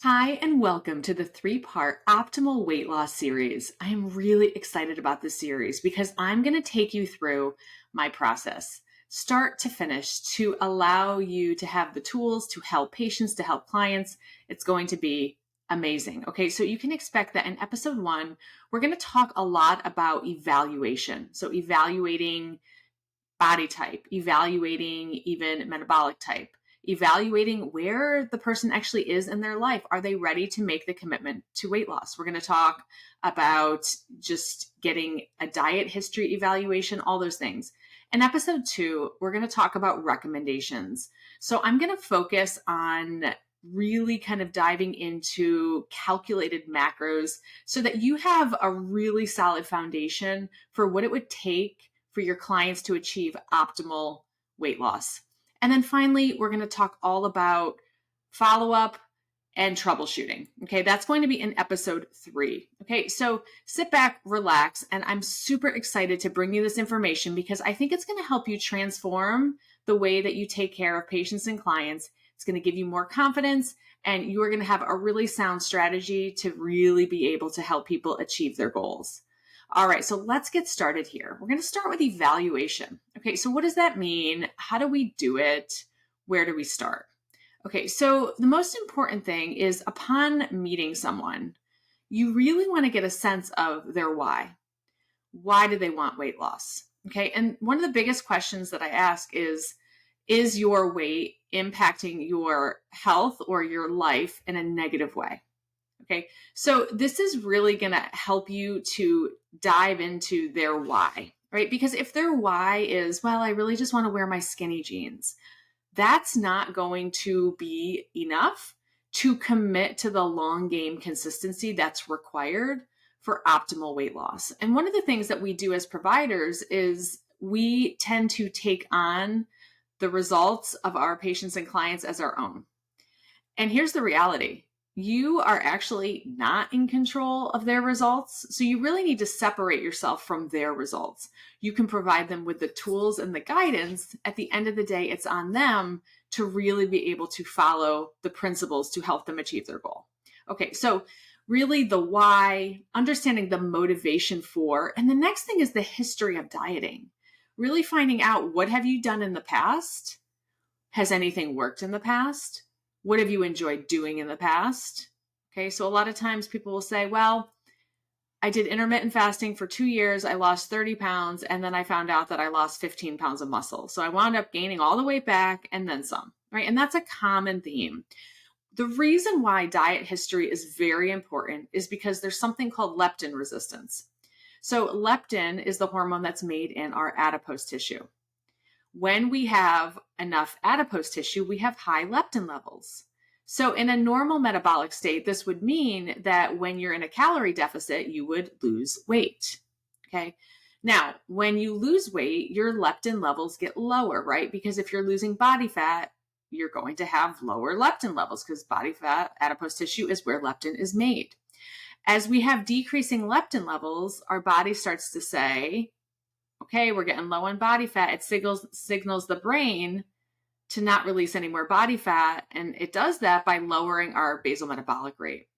Hi, and welcome to the three-part Optimal Weight Loss series. I am really excited about this series because I'm going to take you through my process, start to finish, to allow you to have the tools to help patients, to help clients. It's going to be amazing. Okay, so you can expect that in episode 1, we're going to talk a lot about evaluation. So evaluating body type, evaluating even metabolic type, evaluating where the person actually is in their life. Are they ready to make the commitment to weight loss? We're going to talk about just getting a diet history evaluation, all those things. In episode 2, we're going to talk about recommendations. So I'm going to focus on really kind of diving into calculated macros so that you have a really solid foundation for what it would take for your clients to achieve optimal weight loss. And then finally, we're going to talk all about follow-up and troubleshooting. Okay, that's going to be in episode 3. Okay, so sit back, relax, and I'm super excited to bring you this information because I think it's going to help you transform the way that you take care of patients and clients. It's going to give you more confidence, and you are going to have a really sound strategy to really be able to help people achieve their goals. All right, so let's get started here. We're going to start with evaluation. Okay, so what does that mean? How do we do it? Where do we start? Okay, so the most important thing is upon meeting someone, you really want to get a sense of their why. Why do they want weight loss? Okay, and one of the biggest questions that I ask is your weight impacting your health or your life in a negative way? Okay, so this is really going to help you to dive into their why, right? Because if their why is, well, I really just want to wear my skinny jeans, that's not going to be enough to commit to the long game consistency that's required for optimal weight loss. And one of the things that we do as providers is we tend to take on the results of our patients and clients as our own. And here's the reality. You are actually not in control of their results. So you really need to separate yourself from their results. You can provide them with the tools and the guidance. At the end of the day, it's on them to really be able to follow the principles to help them achieve their goal. Okay, so really the why, understanding the motivation for, and the next thing is the history of dieting. Really finding out, what have you done in the past? Has anything worked in the past? What have you enjoyed doing in the past? Okay, so a lot of times people will say, well, I did intermittent fasting for 2 years. I lost 30 pounds, and then I found out that I lost 15 pounds of muscle. So I wound up gaining all the weight back and then some, right? And that's a common theme. The reason why diet history is very important is because there's something called leptin resistance. So leptin is the hormone that's made in our adipose tissue. When we have enough adipose tissue, we have high leptin levels. So in a normal metabolic state, this would mean that when you're in a calorie deficit, you would lose weight. Okay. Now, when you lose weight, your leptin levels get lower, right? Because if you're losing body fat, you're going to have lower leptin levels because body fat, adipose tissue is where leptin is made. As we have decreasing leptin levels, our body starts to say, okay, we're getting low on body fat. It signals the brain to not release any more body fat. And it does that by lowering our basal metabolic rate.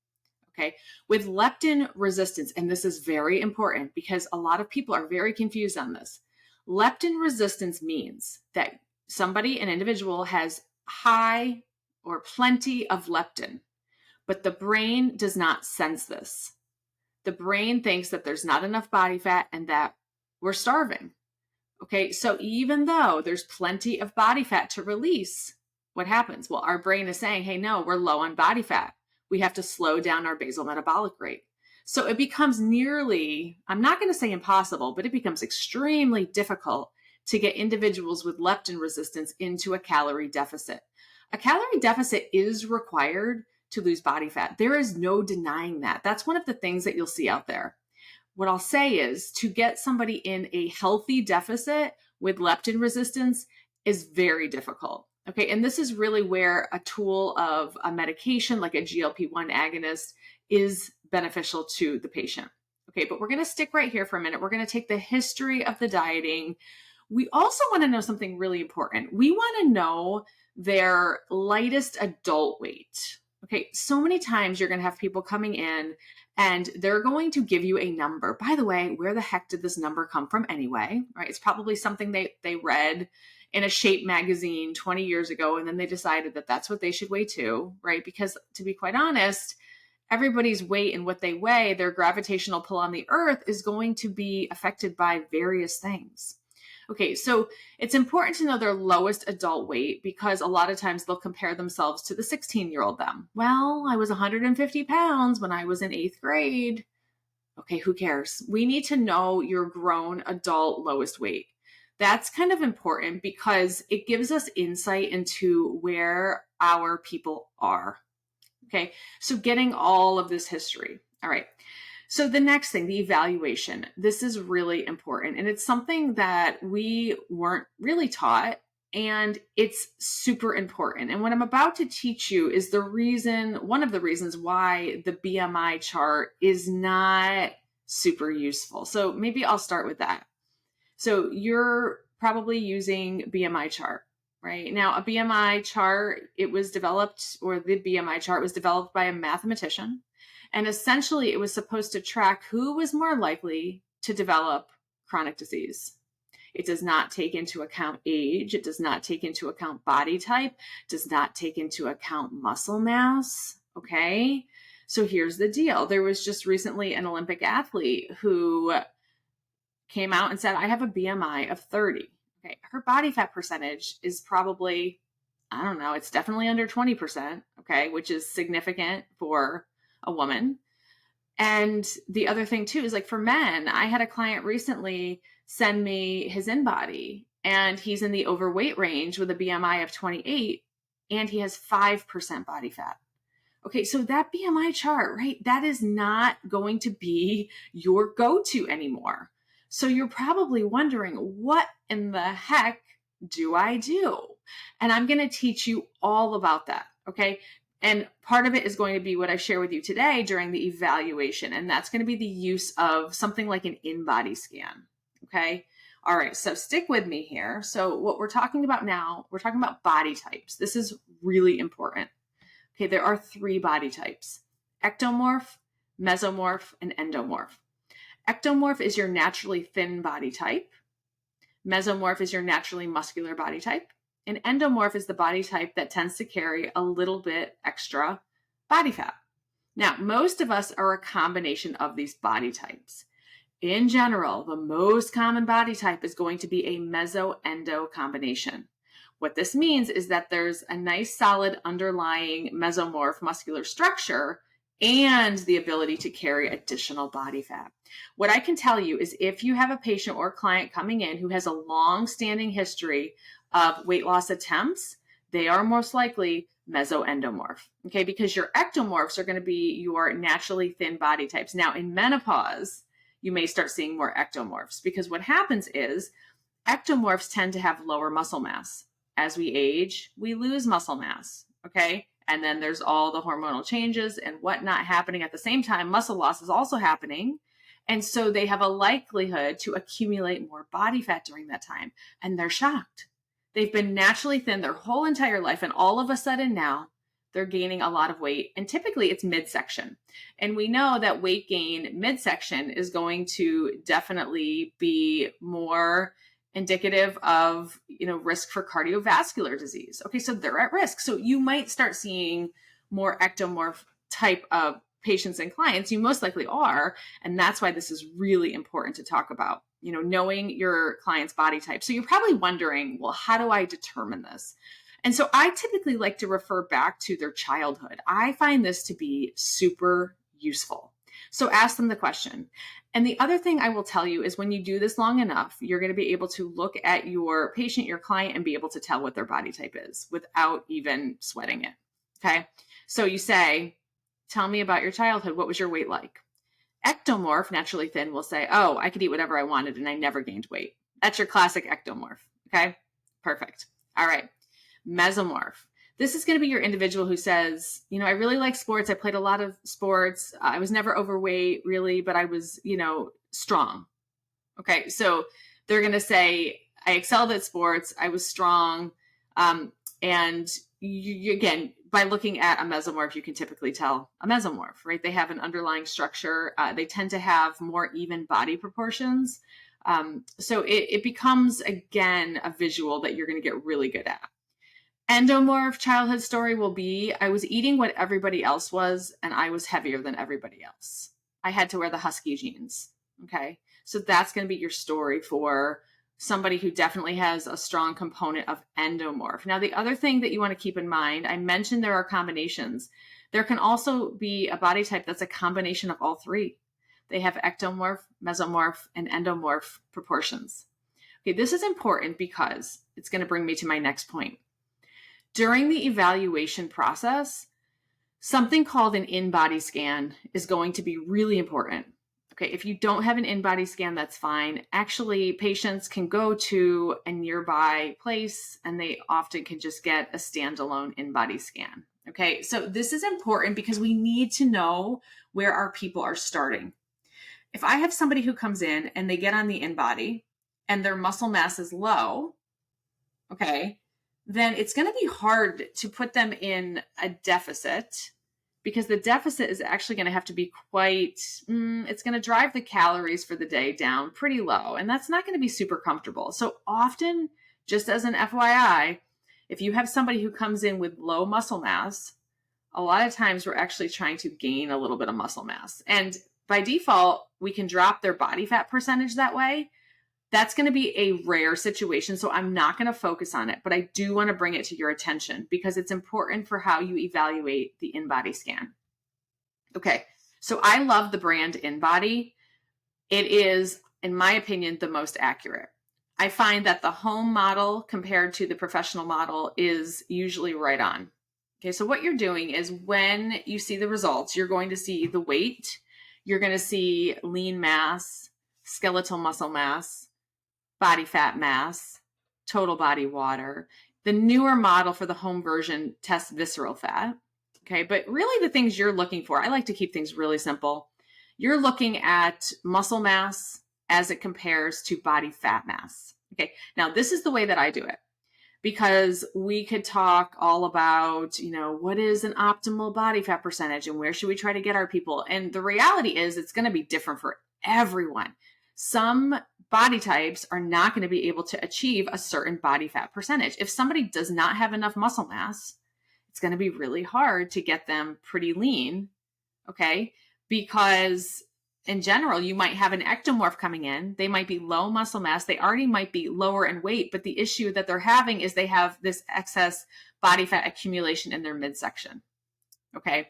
Okay. With leptin resistance, and this is very important because a lot of people are very confused on this. Leptin resistance means that an individual has high or plenty of leptin, but the brain does not sense this. The brain thinks that there's not enough body fat and that we're starving. Okay, so even though there's plenty of body fat to release, what happens? Well, our brain is saying, hey, no, we're low on body fat. We have to slow down our basal metabolic rate. So it becomes nearly, I'm not going to say impossible, but it becomes extremely difficult to get individuals with leptin resistance into a calorie deficit. A calorie deficit is required to lose body fat. There is no denying that. That's one of the things that you'll see out there. What I'll say is to get somebody in a healthy deficit with leptin resistance is very difficult. Okay. And this is really where a tool of a medication like a GLP-1 agonist is beneficial to the patient. Okay. But we're going to stick right here for a minute. We're going to take the history of the dieting. We also want to know something really important. We want to know their lightest adult weight. Okay, so many times you're going to have people coming in and they're going to give you a number. By the way, where the heck did this number come from anyway? Right? It's probably something they read in a Shape magazine 20 years ago, and then they decided that that's what they should weigh too, right? Because to be quite honest, everybody's weight and what they weigh, their gravitational pull on the earth is going to be affected by various things. Okay, so it's important to know their lowest adult weight because a lot of times they'll compare themselves to the 16-year-old them. Well, I was 150 pounds when I was in 8th grade. Okay, who cares? We need to know your grown adult lowest weight. That's kind of important because it gives us insight into where our people are. Okay, so getting all of this history. All right. So the next thing, the evaluation. This is really important. And it's something that we weren't really taught. And it's super important. And what I'm about to teach you is one of the reasons why the BMI chart is not super useful. So maybe I'll start with that. So you're probably using BMI chart. Right now, a BMI chart, the BMI chart was developed by a mathematician. And essentially, it was supposed to track who was more likely to develop chronic disease. It does not take into account age. It does not take into account body type. It does not take into account muscle mass. Okay. So here's the deal. There was just recently an Olympic athlete who came out and said, I have a BMI of 30. Okay. Her body fat percentage is probably, I don't know, it's definitely under 20%. Okay. Which is significant for a woman. And the other thing too is like for men, I had a client recently send me his InBody and he's in the overweight range with a BMI of 28 and he has 5% body fat. Okay, so that BMI chart, right? That is not going to be your go-to anymore. So you're probably wondering, what in the heck do I do? And I'm going to teach you all about that. Okay. And part of it is going to be what I share with you today during the evaluation. And that's going to be the use of something like an InBody scan. Okay. All right. So stick with me here. So what we're talking about now, we're talking about body types. This is really important. Okay. There are 3 body types: ectomorph, mesomorph, and endomorph. Ectomorph is your naturally thin body type. Mesomorph is your naturally muscular body type. And endomorph is the body type that tends to carry a little bit extra body fat. Now, most of us are a combination of these body types. In general, the most common body type is going to be a meso-endo combination. What this means is that there's a nice solid underlying mesomorph muscular structure and the ability to carry additional body fat. What I can tell you is if you have a patient or client coming in who has a long-standing history of weight loss attempts, they are most likely meso-endomorph, okay? Because your ectomorphs are going to be your naturally thin body types. Now, in menopause, you may start seeing more ectomorphs because what happens is ectomorphs tend to have lower muscle mass. As we age, we lose muscle mass, okay? And then there's all the hormonal changes and whatnot happening at the same time. Muscle loss is also happening. And so they have a likelihood to accumulate more body fat during that time. And they're shocked. They've been naturally thin their whole entire life. And all of a sudden now they're gaining a lot of weight. And typically it's midsection. And we know that weight gain midsection is going to definitely be more indicative of, risk for cardiovascular disease. Okay, so they're at risk. So you might start seeing more ectomorph type of patients and clients. You most likely are. And that's why this is really important to talk about, knowing your client's body type. So you're probably wondering, well, how do I determine this? And so I typically like to refer back to their childhood. I find this to be super useful. So ask them the question. And the other thing I will tell you is when you do this long enough, you're going to be able to look at your patient, your client, and be able to tell what their body type is without even sweating it. Okay. So you say, tell me about your childhood. What was your weight like? Ectomorph, naturally thin, will say, oh, I could eat whatever I wanted and I never gained weight. That's your classic ectomorph. Okay. Perfect. All right. Mesomorph. This is going to be your individual who says, I really like sports. I played a lot of sports. I was never overweight really, but I was, strong. Okay. So they're going to say, I excelled at sports. I was strong. And again, by looking at a mesomorph, you can typically tell a mesomorph, right? They have an underlying structure. They tend to have more even body proportions. So it becomes, again, a visual that you're going to get really good at. Endomorph childhood story will be, I was eating what everybody else was, and I was heavier than everybody else. I had to wear the husky jeans. Okay. So that's going to be your story for somebody who definitely has a strong component of endomorph. Now, the other thing that you want to keep in mind, I mentioned there are combinations. There can also be a body type that's a combination of all three. They have ectomorph, mesomorph, and endomorph proportions. Okay, this is important because it's going to bring me to my next point. During the evaluation process, something called an in-body scan is going to be really important. Okay, if you don't have an in-body scan, that's fine. Actually, patients can go to a nearby place and they often can just get a standalone in-body scan. Okay, so this is important because we need to know where our people are starting. If I have somebody who comes in and they get on the in-body and their muscle mass is low, okay, then it's going to be hard to put them in a deficit, because the deficit is actually going to have to be it's going to drive the calories for the day down pretty low. And that's not going to be super comfortable. So often, just as an FYI, if you have somebody who comes in with low muscle mass, a lot of times we're actually trying to gain a little bit of muscle mass. And by default, we can drop their body fat percentage that way. That's going to be a rare situation, so I'm not going to focus on it, but I do want to bring it to your attention because it's important for how you evaluate the in-body scan. Okay, so I love the brand InBody. It is, in my opinion, the most accurate. I find that the home model compared to the professional model is usually right on. Okay, so what you're doing is when you see the results, you're going to see the weight, you're going to see lean mass, skeletal muscle mass, body fat mass, total body water. The newer model for the home version tests visceral fat. Okay, but really the things you're looking for, I like to keep things really simple. You're looking at muscle mass as it compares to body fat mass. Okay, now this is the way that I do it, because we could talk all about, what is an optimal body fat percentage and where should we try to get our people? And the reality is it's going to be different for everyone. Some body types are not going to be able to achieve a certain body fat percentage. If somebody does not have enough muscle mass, it's going to be really hard to get them pretty lean, okay? Because in general, you might have an ectomorph coming in. They might be low muscle mass. They already might be lower in weight, but the issue that they're having is they have this excess body fat accumulation in their midsection, okay?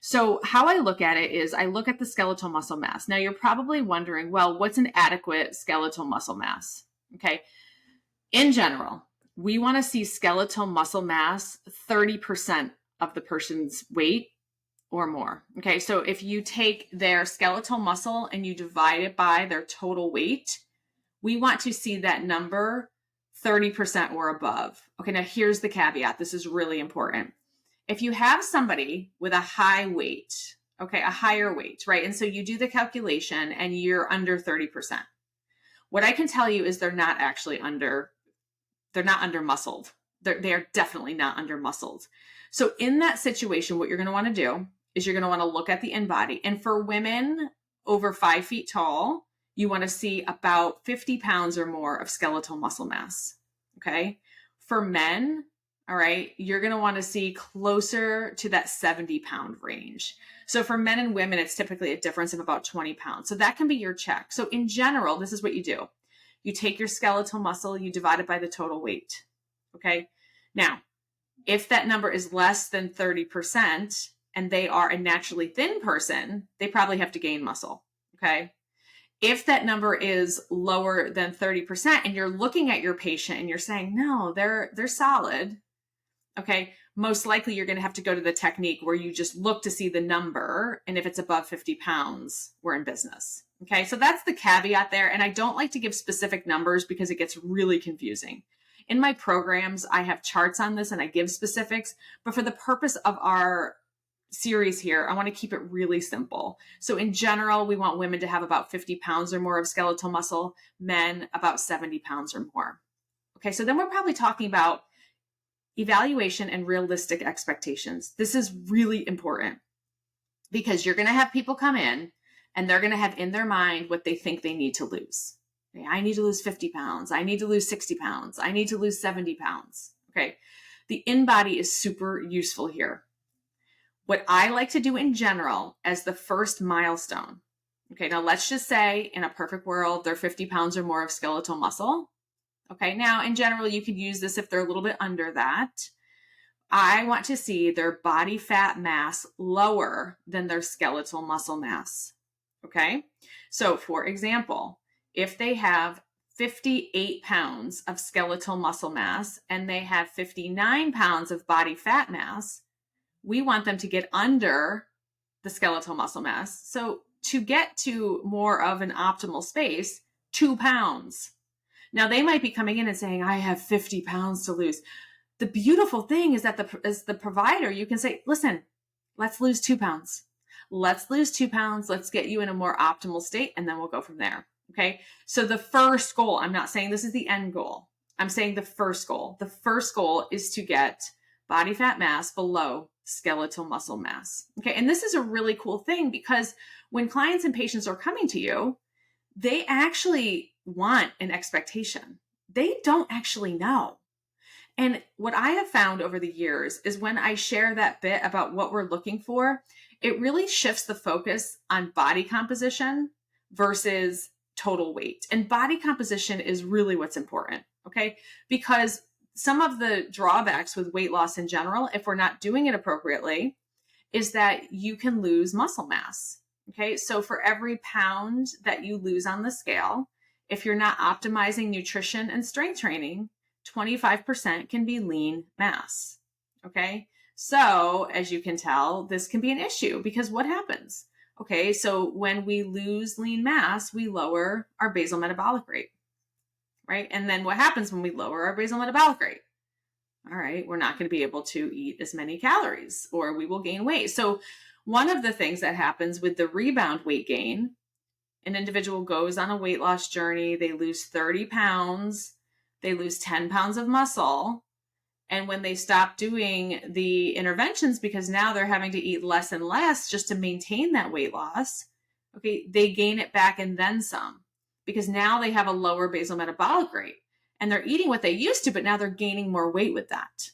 So how I look at it is I look at the skeletal muscle mass. Now you're probably wondering, well, what's an adequate skeletal muscle mass? Okay. In general, we want to see skeletal muscle mass 30% of the person's weight or more. Okay. So if you take their skeletal muscle and you divide it by their total weight, we want to see that number 30% or above. Okay. Now here's the caveat. This is really important. If you have somebody with a high weight, okay, a higher weight, right? And so you do the calculation and you're under 30%. What I can tell you is they're not under muscled. They are definitely not under muscled. So in that situation, what you're going to want to do is you're going to want to look at the in-body. And for women over 5 feet tall, you want to see about 50 pounds or more of skeletal muscle mass, okay? For men, all right, you're going to want to see closer to that 70-pound range. So for men and women, it's typically a difference of about 20 pounds. So that can be your check. So in general, this is what you do. You take your skeletal muscle, you divide it by the total weight. Okay. Now, if that number is less than 30% and they are a naturally thin person, they probably have to gain muscle. Okay. If that number is lower than 30% and you're looking at your patient and you're saying, no, they're solid. Okay. Most likely you're going to have to go to the technique where you just look to see the number. And if it's above 50 pounds, we're in business. Okay. So that's the caveat there. And I don't like to give specific numbers because it gets really confusing. In my programs, I have charts on this and I give specifics, but for the purpose of our series here, I want to keep it really simple. So in general, we want women to have about 50 pounds or more of skeletal muscle, men about 70 pounds or more. Okay. So then we're probably talking about evaluation and realistic expectations. This is really important because you're going to have people come in and they're going to have in their mind what they think they need to lose. Okay, I need to lose 50 pounds. I need to lose 60 pounds. I need to lose 70 pounds. Okay. The InBody is super useful here. What I like to do in general as the first milestone. Okay. Now let's just say in a perfect world, they're 50 pounds or more of skeletal muscle. Okay. Now in general, you could use this if they're a little bit under that. I want to see their body fat mass lower than their skeletal muscle mass. Okay. So for example, if they have 58 pounds of skeletal muscle mass and they have 59 pounds of body fat mass, we want them to get under the skeletal muscle mass. So to get to more of an optimal space, 2 pounds. Now they might be coming in and saying, I have 50 pounds to lose. The beautiful thing is that as the provider, you can say, listen, let's lose 2 pounds. Let's lose 2 pounds. Let's get you in a more optimal state. And then we'll go from there. Okay. So the first goal, I'm not saying this is the end goal. I'm saying the first goal. The first goal is to get body fat mass below skeletal muscle mass. Okay. And this is a really cool thing because when clients and patients are coming to you, they actually want an expectation. They don't actually know. And what I have found over the years is when I share that bit about what we're looking for, it really shifts the focus on body composition versus total weight. And body composition is really what's important, okay? Because some of the drawbacks with weight loss in general, if we're not doing it appropriately, is that you can lose muscle mass, okay? So for every pound that you lose on the scale, if you're not optimizing nutrition and strength training, 25% can be lean mass, okay? So as you can tell, this can be an issue because what happens? Okay, so when we lose lean mass, we lower our basal metabolic rate, right? And then what happens when we lower our basal metabolic rate? All right, we're not going to be able to eat as many calories or we will gain weight. So one of the things that happens with the rebound weight gain, an individual goes on a weight loss journey, they lose 30 pounds, they lose 10 pounds of muscle. And when they stop doing the interventions, because now they're having to eat less and less just to maintain that weight loss, okay, they gain it back and then some, because now they have a lower basal metabolic rate and they're eating what they used to, but now they're gaining more weight with that.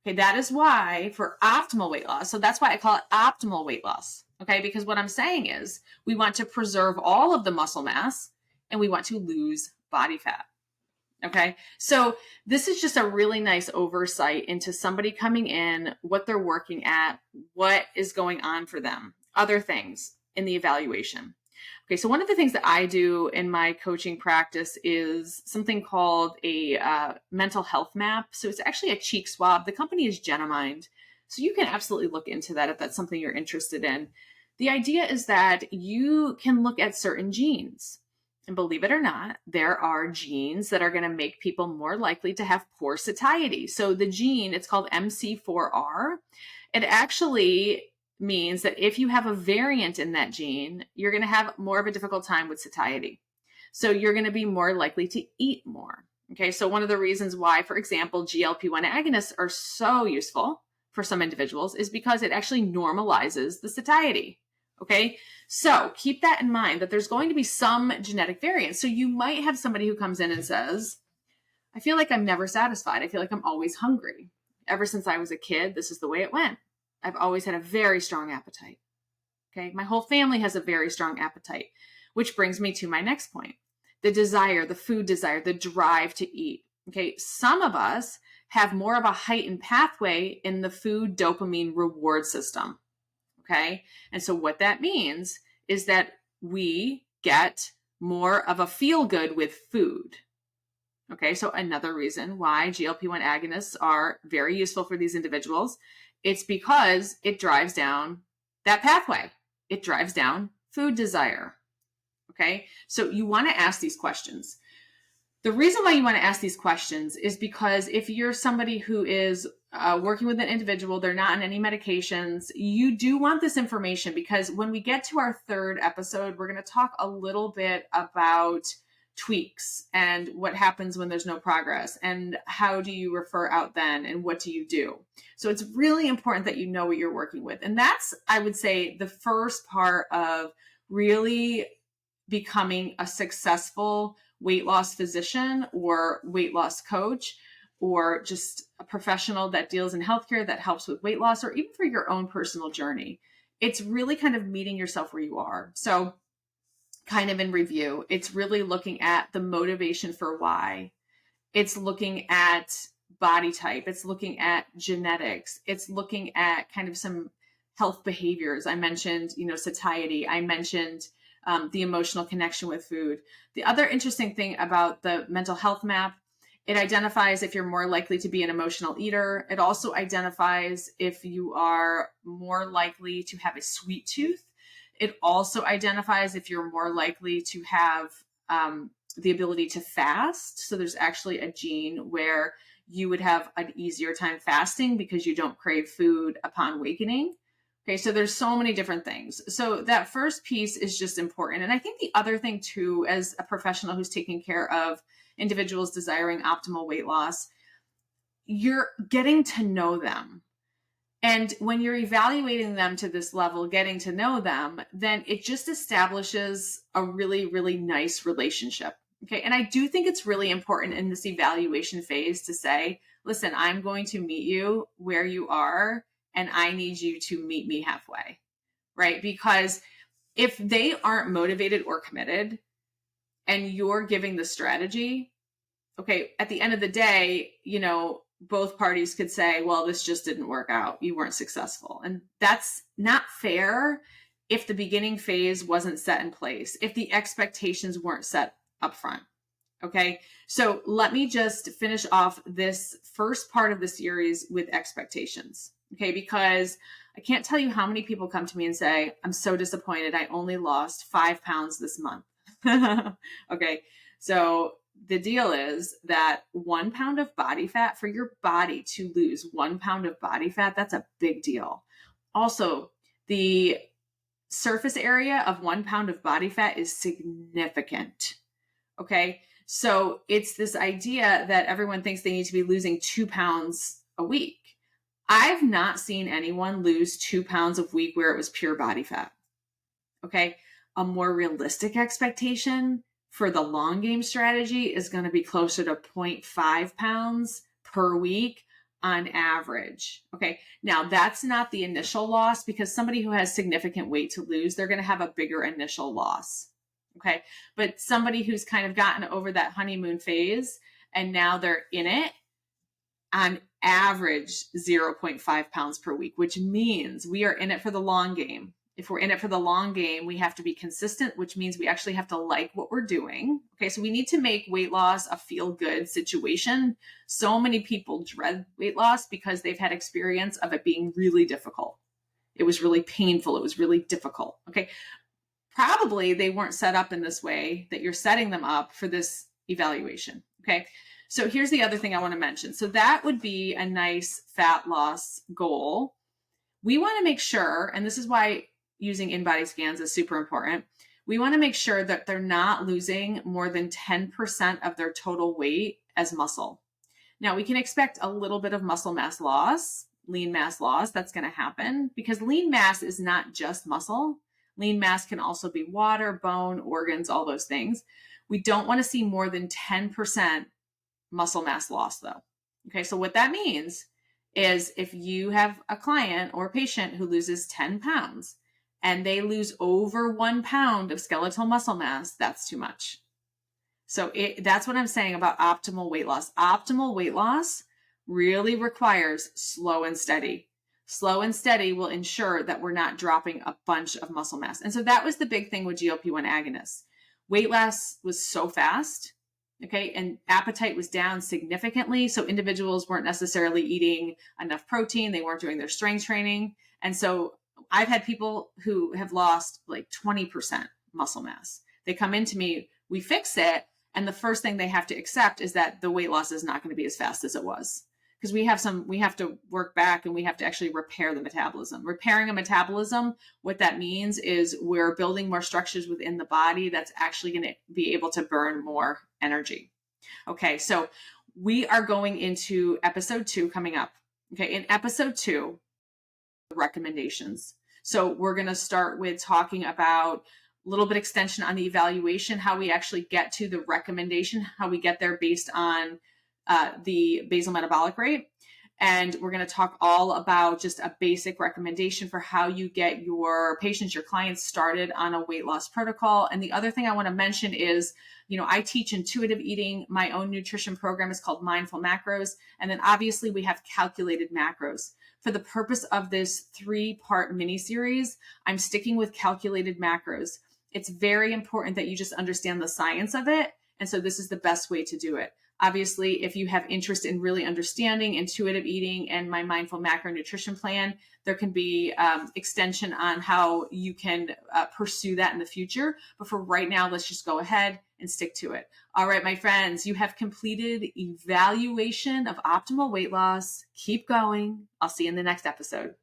Okay, that is why for optimal weight loss, so that's why I call it optimal weight loss, okay, because what I'm saying is we want to preserve all of the muscle mass and we want to lose body fat. Okay. So this is just a really nice oversight into somebody coming in, what they're working at, what is going on for them, other things in the evaluation. Okay. So one of the things that I do in my coaching practice is something called a mental health map. So it's actually a cheek swab. The company is Genimind. So you can absolutely look into that if that's something you're interested in. The idea is that you can look at certain genes. And believe it or not, there are genes that are going to make people more likely to have poor satiety. So the gene, it's called MC4R. It actually means that if you have a variant in that gene, you're going to have more of a difficult time with satiety. So you're going to be more likely to eat more. Okay. So one of the reasons why, for example, GLP-1 agonists are so useful for some individuals is because it actually normalizes the satiety. Okay. So keep that in mind that there's going to be some genetic variance. So you might have somebody who comes in and says, I feel like I'm never satisfied. I feel like I'm always hungry. Ever since I was a kid, this is the way it went. I've always had a very strong appetite. Okay. My whole family has a very strong appetite, which brings me to my next point. The desire, the food desire, the drive to eat. Okay. Some of us have more of a heightened pathway in the food dopamine reward system. Okay. And so what that means is that we get more of a feel good with food. Okay. So another reason why GLP-1 agonists are very useful for these individuals, it's because it drives down that pathway. It drives down food desire. Okay. So you want to ask these questions. The reason why you want to ask these questions is because if you're somebody who is working with an individual, they're not on any medications, you do want this information because when we get to our third episode, we're going to talk a little bit about tweaks and what happens when there's no progress and how do you refer out then and what do you do. So it's really important that you know what you're working with. And that's, I would say, the first part of really becoming a successful weight loss physician or weight loss coach, or just a professional that deals in healthcare that helps with weight loss, or even for your own personal journey. It's really kind of meeting yourself where you are. So kind of in review, it's really looking at the motivation for why. It's looking at body type. It's looking at genetics. It's looking at kind of some health behaviors. I mentioned, satiety. I mentioned the emotional connection with food. The other interesting thing about the mental health map, it identifies if you're more likely to be an emotional eater. It also identifies if you are more likely to have a sweet tooth. It also identifies if you're more likely to have the ability to fast. So there's actually a gene where you would have an easier time fasting because you don't crave food upon awakening. Okay, so there's so many different things. So that first piece is just important. And I think the other thing too, as a professional who's taking care of individuals desiring optimal weight loss, you're getting to know them. And when you're evaluating them to this level, getting to know them, then it just establishes a really, really nice relationship. Okay. And I do think it's really important in this evaluation phase to say, listen, I'm going to meet you where you are, and I need you to meet me halfway, right? Because if they aren't motivated or committed and you're giving the strategy, okay, at the end of the day, both parties could say, well, this just didn't work out. You weren't successful. And that's not fair if the beginning phase wasn't set in place, if the expectations weren't set up front. Okay. So let me just finish off this first part of the series with expectations. Okay. Because I can't tell you how many people come to me and say, I'm so disappointed. I only lost 5 pounds this month. Okay. So the deal is that 1 pound of body fat, for your body to lose 1 pound of body fat, that's a big deal. Also, the surface area of 1 pound of body fat is significant. Okay. So it's this idea that everyone thinks they need to be losing 2 pounds a week. I've not seen anyone lose 2 pounds a week where it was pure body fat. Okay. A more realistic expectation for the long game strategy is going to be closer to 0.5 pounds per week on average. Okay. Now that's not the initial loss, because somebody who has significant weight to lose, they're going to have a bigger initial loss. Okay. But somebody who's kind of gotten over that honeymoon phase and now they're in it, on average 0.5 pounds per week, which means we are in it for the long game. If we're in it for the long game, we have to be consistent, which means we actually have to like what we're doing. Okay. So we need to make weight loss a feel good situation. So many people dread weight loss because they've had experience of it being really difficult. It was really painful. It was really difficult. Okay. Probably they weren't set up in this way that you're setting them up for this evaluation. Okay. So here's the other thing I want to mention. So that would be a nice fat loss goal. We want to make sure, and this is why using in-body scans is super important. We want to make sure that they're not losing more than 10% of their total weight as muscle. Now we can expect a little bit of muscle mass loss, lean mass loss. That's going to happen because lean mass is not just muscle. Lean mass can also be water, bone, organs, all those things. We don't want to see more than 10% muscle mass loss though. Okay. So what that means is if you have a client or a patient who loses 10 pounds and they lose over 1 pound of skeletal muscle mass, that's too much. So that's what I'm saying about optimal weight loss. Optimal weight loss really requires slow and steady. Slow and steady will ensure that we're not dropping a bunch of muscle mass. And so that was the big thing with GLP-1 agonists. Weight loss was so fast. Okay. And appetite was down significantly. So individuals weren't necessarily eating enough protein. They weren't doing their strength training. And so I've had people who have lost like 20% muscle mass. They come into me, we fix it. And the first thing they have to accept is that the weight loss is not going to be as fast as it was. because we have to work back and we have to actually repair the metabolism. Repairing a metabolism, what that means is we're building more structures within the body that's actually going to be able to burn more energy. Okay, so we are going into episode 2 coming up. Okay, in episode 2, recommendations. So we're going to start with talking about a little bit extension on the evaluation, how we actually get to the recommendation, how we get there based on the basal metabolic rate. And we're going to talk all about just a basic recommendation for how you get your patients, your clients started on a weight loss protocol. And the other thing I want to mention is, I teach intuitive eating. My own nutrition program is called Mindful Macros. And then obviously we have calculated macros. For the purpose of this 3-part mini series, I'm sticking with calculated macros. It's very important that you just understand the science of it. And so this is the best way to do it. Obviously, if you have interest in really understanding intuitive eating and my mindful macro nutrition plan, there can be extension on how you can pursue that in the future. But for right now, let's just go ahead and stick to it. All right, my friends, you have completed evaluation of optimal weight loss. Keep going. I'll see you in the next episode.